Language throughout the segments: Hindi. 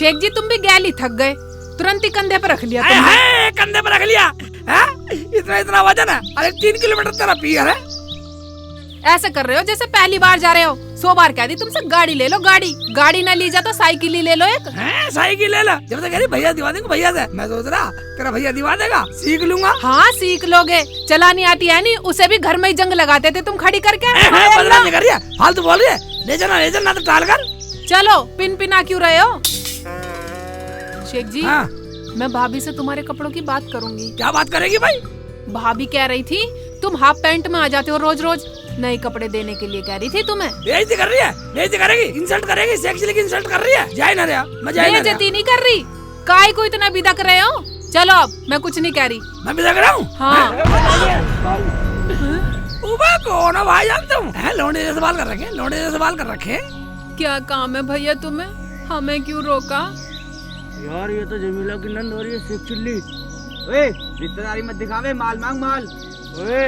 शेख जी तुम भी गैली थक गए, तुरंत ही कंधे पर रख लिया तुमने। कंधे पर रख लिया है? इतना वजन है, अरे 3 किलोमीटर तेरा पियर है। ऐसे कर रहे हो जैसे पहली बार जा रहे हो। 100 बार कह दी तुमसे गाड़ी ले लो, गाड़ी ना ली जा तो साइकिल ही ले लो एक। साइकिल ले लो, जब तक कह रही भैया दिवा देंगे भैया से। मैं सोच रहा तेरा भैया दिवा देगा, सीख लूंगा। हाँ सीख लोगे, चलानी आती है नहीं, उसे भी घर में ही जंग लगाते थे तुम खड़ी करके। फालतू बोल रही है, ले जाना तो टाल कर। चलो पिन पिना क्यों रहे हो? शेख जी हाँ। मैं भाभी से तुम्हारे कपड़ों की बात करूंगी। क्या बात करेगी भाई? भाभी कह रही थी तुम हाफ पैंट में आ जाते हो रोज रोज, नए कपड़े देने के लिए कह रही थी तुम्हें। बेइज्जती कर रही है, बेइज्जती करेगी, इंसल्ट करेगी, सेक्सी की इंसल्ट कर रही है। जाए ना रे, मैं जाए ना। बेइज्जती नहीं कर रही, काय को इतना बिदक रहे हो? चलो अब मैं कुछ नहीं कह रही। मैं बिदक रहा हूँ? हाँ। कौन है भाई जान तुम? लौंडे जैसे बाल कर रखे, लौंडे जैसे बाल कर रखे। क्या काम है भैया तुम्हें, हमें क्यों रोका? यार ये तो जमीला की नंद हो रही है, शेख चिल्ली। ओए रिश्तेदारी मत दिखावे, माल मांग माल। ओए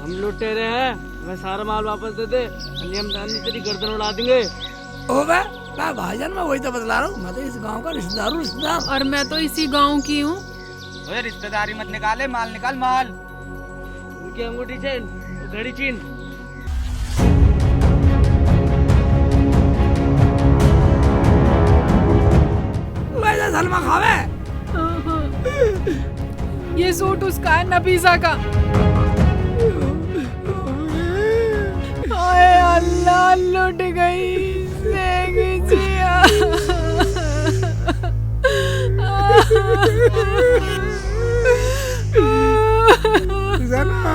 हम लुटेरे हैं, हमें सारा माल वापस दे दे, हम तेरी गर्दन उड़ा देंगे। ओबे भाईजान मैं वही तो बतला रहा हूँ, मैं तो इस गांव का रिश्तेदार। और मैं तो इसी गांव की हूँ। ओए रिश्तेदारी मत निकाले, माल निकाल माल। उनकी अंगूठी छीन, घड़ी छीन। वैसे सलमा खावे। ये सूट उसका है, नफीसा का। हाय अल्लाह लुट गई शेख जिया।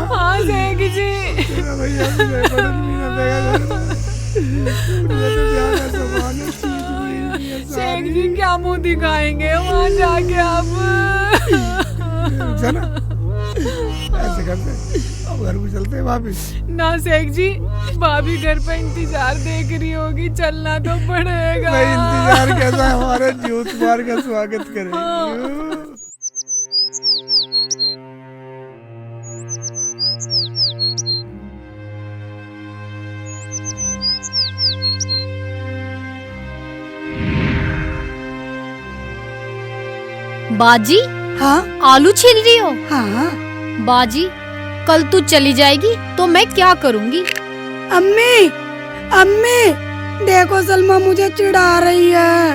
हाँ शेख जी। शेख जी क्या मुंह दिखाएंगे वहाँ जाके आप? ऐसे करते अब घर को चलते वापिस। ना शेख जी, भाभी घर पे इंतजार देख रही होगी, चलना तो पड़ेगा। नहीं इंतजार कैसा, हमारे जूत मार का स्वागत करेगी। बाजी हाँ आलू छील रही हो? हाँ। बाजी कल तू चली जाएगी तो मैं क्या करूँगी? अम्मी अम्मी देखो सलमा मुझे चिढ़ा रही है।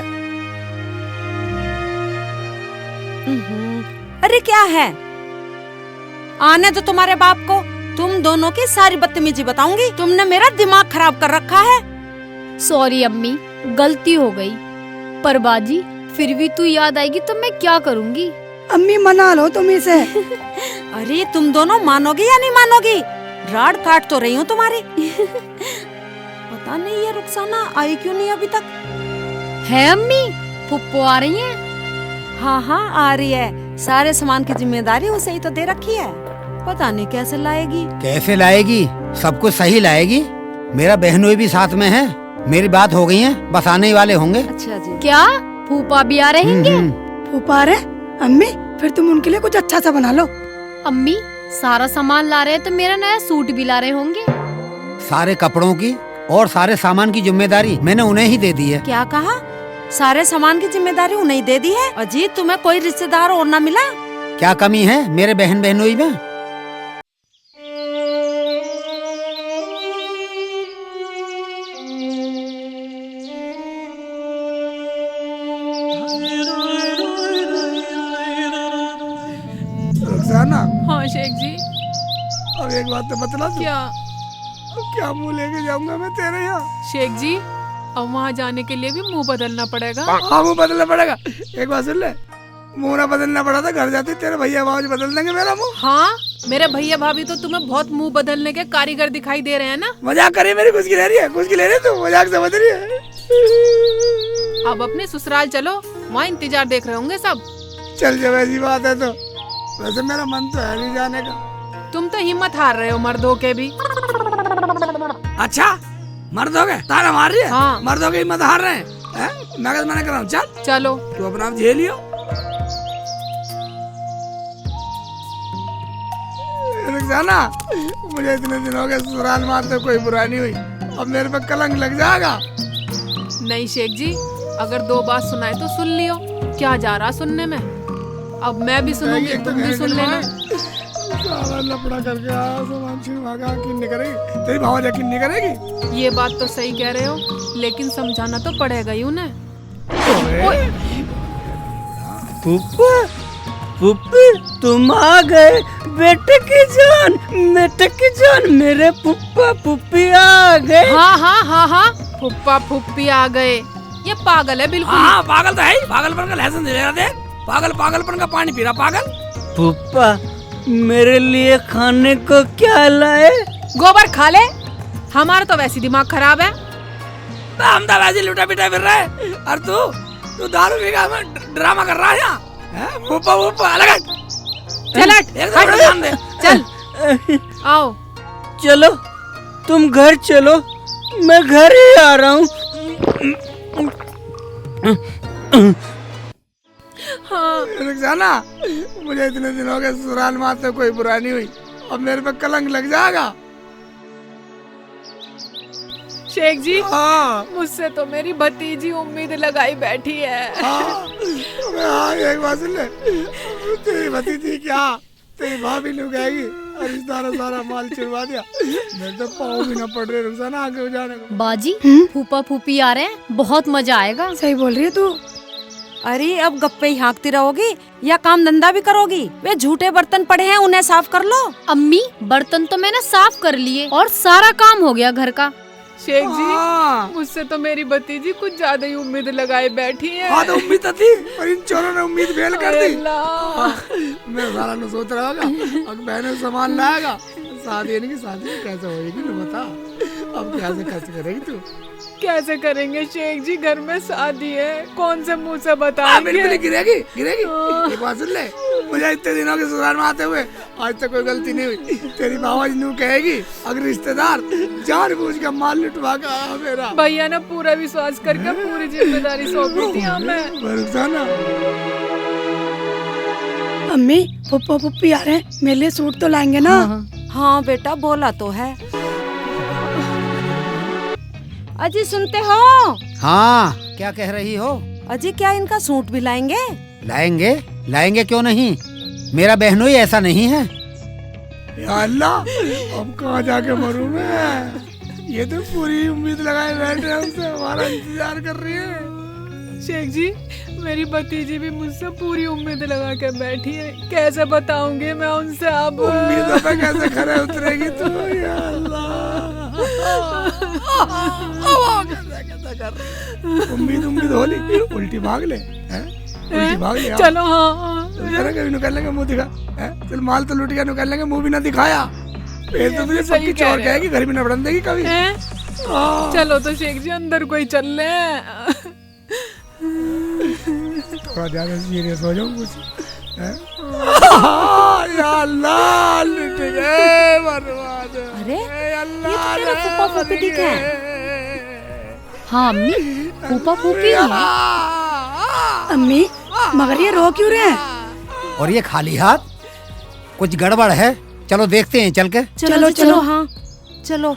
अरे क्या है, आने तो तुम्हारे बाप को, तुम दोनों की सारी बदतमीजी बताऊंगी। तुमने मेरा दिमाग खराब कर रखा है। सॉरी अम्मी, गलती हो गई। पर बाजी फिर भी तू याद आएगी तो मैं क्या करूँगी? अम्मी मना लो तुम इसे। अरे तुम दोनों मानोगी या नहीं मानोगी? राड काट तो रही हूँ तुम्हारी। पता नहीं ये रुखसाना आई क्यों नहीं अभी तक। है अम्मी, फुप्पो आ रही हैं। हाँ हाँ आ रही है, सारे सामान की जिम्मेदारी उसे ही तो दे रखी है। पता नहीं कैसे लाएगी। कैसे लाएगी, सब कुछ सही लाएगी। मेरा बहनोई भी साथ में है, मेरी बात हो गई है, बस आने ही वाले होंगे। अच्छा जी। क्या फूफा भी आ रहेंगे? फूफा रहे? अम्मी फिर तुम उनके लिए कुछ अच्छा सा बना लो। अम्मी सारा सामान ला रहे हैं तो मेरा नया सूट भी ला रहे होंगे। सारे कपड़ों की और सारे सामान की जिम्मेदारी मैंने उन्हें ही दे दी है। क्या कहा? सारे सामान की जिम्मेदारी उन्हें दे दी है? अजीत तुम्हें कोई रिश्तेदार और ना मिला? क्या कमी है मेरे बहन बहनोई में? रुखसाना। हाँ शेख जी। अब एक बात तो बतला तू। क्या? क्या मुंह लेके जाऊंगा मैं तेरे यहाँ? शेख जी अब वहाँ जाने के लिए भी मुंह बदलना पड़ेगा। हाँ मुंह बदलना पड़ेगा। एक बात सुन ले, मुंह ना बदलना पड़ा था घर जाते तेरे भैया भाभी बदल देंगे मेरा मुंह। हाँ मेरे भैया भाभी तो तुम्हें बहुत मुंह बदलने के कारीगर दिखाई दे रहे हैं ना। मजाक कर रही है मेरी, कुछ की ले रही है, कुछ की ले रही है, तू मजाक समझ रही है। अब अपने ससुराल चलो, वहाँ इंतजार देख रहे होंगे सब। चल जब ऐसी बात है तो, वैसे मेरा मन तो है नहीं जाने का। तुम तो हिम्मत हार रहे हो मर्दों के भी। अच्छा मर्द हो गए तारा मार रही है? हाँ। मर्दों की हिम्मत हार रहे हैं? मैं मना कर रहा हूँ, चल चलो तू अपना आप झेलियो। रुखसाना मुझे इतने दिन हो गए ससुराल मारते कोई बुराई नहीं हुई, अब मेरे पे कलंक लग जाएगा। नहीं शेख जी, अगर 2 बात सुनाए तो सुन लियो, क्या जा रहा सुनने में। अब मैं भी सुनूंगी, तुम भी सुन लेना। सारा लफड़ा करके आया, सामान छिड़वा के यकीन नहीं करेगी तेरी भाव, यकीन नहीं करेगी। ये बात तो सही कह रहे हो, लेकिन समझाना तो पड़ेगा ही उन्हें। पुप्पा, पुप्पी तुम आ गए, बेटे की जान, मेरे पुप्पा पुप्पी आ गए। हाँ, फुप्पा फुप्पी आ गए। ये पागल है बिल्कुल। हाँ पागल तो है ही, पागलपन का लाइसेंस दे रहा थे। पागलपन का पानी पी रहा पागल। पुप्पा मेरे लिए खाने को क्या लाए? गोबर खा ले, हमारा तो वैसे दिमाग खराब है। हम तो वैसे लुटा पिटा फिर रहे, और तू दारू पी के ड्रामा कर रहा है यहाँ। फुप्पा अलग हट। चल हट, एक तो ध्यान दे। चल आओ। चलो तुम घर चलो, मैं घर ही आ रहा हूँ। हाँ रुखसाना, मुझे इतने दिनों के ससुराल में आते कोई बुराई नहीं हुई, अब मेरे पे कलंक लग जाएगा। शेख जी, हाँ मुझसे तो मेरी भतीजी उम्मीद लगाई बैठी है। हाँ एक बात सुन ले, तेरी भतीजी क्या तेरी भाभी लोग कहेगी अरे सारा माल चुरवा दिया। मेरे तो पाँव भी ना पड़ रहे रुखसाना आगे हो जाने को। बाजी फूफा फूफी आ रहे हैं, बहुत मजा आएगा। सही बोल रही है तू। अरे अब गप्पे ही हाँकती रहोगी या काम धंधा भी करोगी? वे झूठे बर्तन पड़े हैं, उन्हें साफ कर लो। अम्मी बर्तन तो मैंने साफ कर लिए और सारा काम हो गया घर का। शेख जी, हाँ मुझसे तो मेरी भतीजी कुछ ज्यादा ही उम्मीद लगाए बैठी है। हाँ तो उम्मीद तो थी, पर इन चोरों ने उम्मीद फेल कर दी। अल्लाह। मैं सारा न सोच रहा होगा अब बहनों सामान लाएगा, शादी नहीं की शादी कैसे होगी तू बता। अब कैसे खर्च करेगी तू? कैसे करेंगे शेख जी, घर में शादी है, कौन से मुंह से हाँ, बताएंगे। बिल्कुल गिरेगी। एक बात सुन ले, मुझे इतने दिनों के ससुराल में आते हुए आज तक कोई गलती नहीं हुई। तेरी बाबा जी नू कहेगी अगर रिश्तेदार जानबूझ के माल लुटवा के आया मेरा। भैया ने पूरा विश्वास करके पूरी जिम्मेदारी सौंपी थी हमें। रुखसाना, अम्मी फुप्पा फुप्पी आ रहे हैं, मेरे लिए सूट तो लाएंगे ना? हाँ बेटा बोला तो है। अजी सुनते हो? हाँ क्या कह रही हो? अजी क्या इनका सूट भी लाएंगे? लाएंगे क्यों नहीं, मेरा बहनोई ऐसा नहीं है। या अल्लाह, अब कहाँ जाके मरूं मैं? ये तो पूरी उम्मीद लगाए बैठे हैं, हमसे हमारा इंतजार कर रही है। शेख जी, मेरी भतीजी भी मुझसे पूरी उम्मीद लगा के बैठी है, कैसे बताऊंगी मैं उनसे अब। उम्मीदों पे कैसे खरे उतरेगी तू? या अल्लाह, कैसे कर उम्मीद होली उल्टी भाग ले, उल्टी भाग ले। चलो हाँ। कभी निकल लेंगे मुंह दिखा, चल माल तो लुट गया, निकल लेंगे मुंह भी ना दिखाया, फिर तो तुझे सही पक्की कह चोर रहे कहेगी, घर में न बढ़न देगी कभी। चलो तो शेख जी अंदर कोई चल ले। थोड़ा ज्यादा सीरियस हो जाऊं कुछ। या अल्लाह, लुट गए बर्बाद। अरे ये ये तो तेरे फूफा फूफी ठीक है। हाँ अम्मी फूफा फूफी हैं। अम्मी मगर ये रो क्यों रहे हैं? और ये खाली हाथ, कुछ गड़बड़ है, चलो देखते हैं चल के। चलो हाँ चलो।